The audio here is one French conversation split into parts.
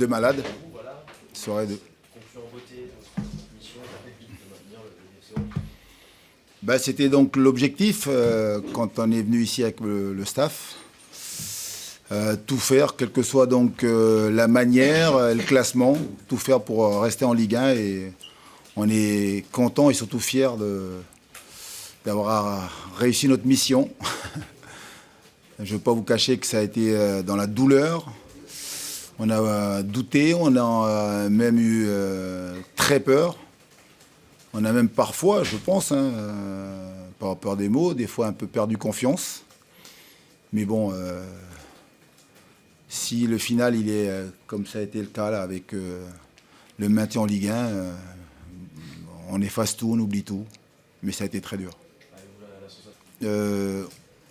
de malade. Soirée de... C'était donc l'objectif quand on est venu ici avec le staff. Tout faire, quelle que soit donc la manière, le classement, tout faire pour rester en Ligue 1. Et on est content et surtout fiers d'avoir réussi notre mission. Je ne vais pas vous cacher que ça a été dans la douleur. On a douté, on a même eu très peur. On a même parfois, je pense, par peur des mots, des fois un peu perdu confiance. Mais bon, si le final il est comme ça a été le cas là, avec le maintien en Ligue 1, on efface tout, on oublie tout. Mais ça a été très dur.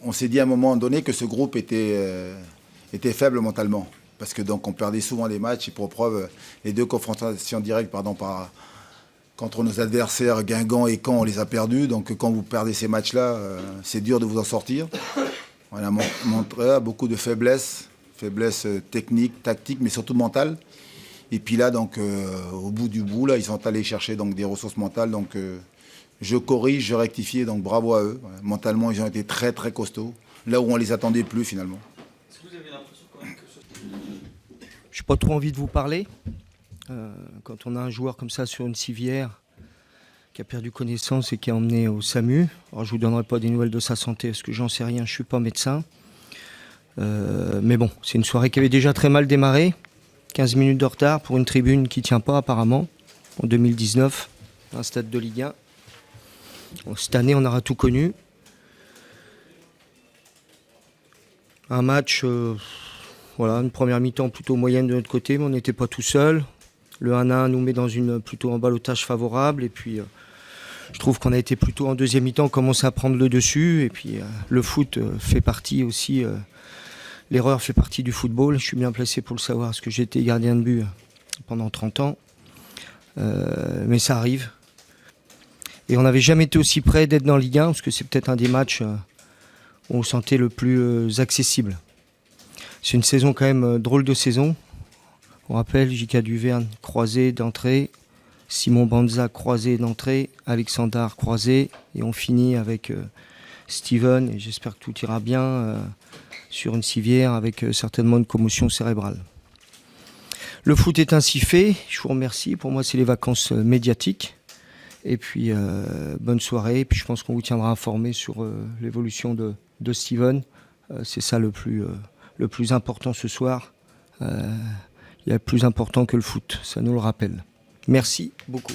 On s'est dit à un moment donné que ce groupe était faible mentalement. Parce que donc on perdait souvent des matchs et pour preuve, les 2 confrontations directes contre nos adversaires Guingamp et Caen, on les a perdus. Donc quand vous perdez ces matchs-là, c'est dur de vous en sortir. On a montré beaucoup de faiblesses techniques, tactiques, mais surtout mentales. Et puis là, donc, au bout du bout, là, ils sont allés chercher donc, des ressources mentales. Donc je corrige, je rectifie, donc bravo à eux. Mentalement, ils ont été très très costauds, là où on ne les attendait plus finalement. Est-ce que vous avez l'impression quand même que Je n'ai pas trop envie de vous parler. Quand on a un joueur comme ça sur une civière qui a perdu connaissance et qui est emmené au SAMU, alors je ne vous donnerai pas des nouvelles de sa santé parce que j'en sais rien, je ne suis pas médecin. Mais bon, c'est une soirée qui avait déjà très mal démarré. 15 minutes de retard pour une tribune qui ne tient pas apparemment en 2019, un stade de Ligue 1. Bon, cette année, on aura tout connu. Un match, une première mi-temps plutôt moyenne de notre côté, mais on n'était pas tout seul. Le 1-1 nous met dans une plutôt embalotage favorable. Et puis, je trouve qu'on a été plutôt en deuxième mi-temps, commencé à prendre le dessus. Et puis, le foot fait partie aussi. L'erreur fait partie du football. Je suis bien placé pour le savoir, parce que j'ai été gardien de but pendant 30 ans. Mais ça arrive. Et on n'avait jamais été aussi près d'être dans Ligue 1, parce que c'est peut-être un des matchs où on sentait le plus accessible. C'est une saison quand même drôle de saison. On rappelle, J.K. Duverne, croisé d'entrée. Simon Banza, croisé d'entrée. Alexandre, croisé. Et on finit avec Steven, et j'espère que tout ira bien, sur une civière avec certainement une commotion cérébrale. Le foot est ainsi fait. Je vous remercie. Pour moi, c'est les vacances médiatiques. Et puis, bonne soirée. Et puis, je pense qu'on vous tiendra informé sur l'évolution de Steven. C'est ça le plus important ce soir. Il y a plus important que le foot, ça nous le rappelle. Merci beaucoup.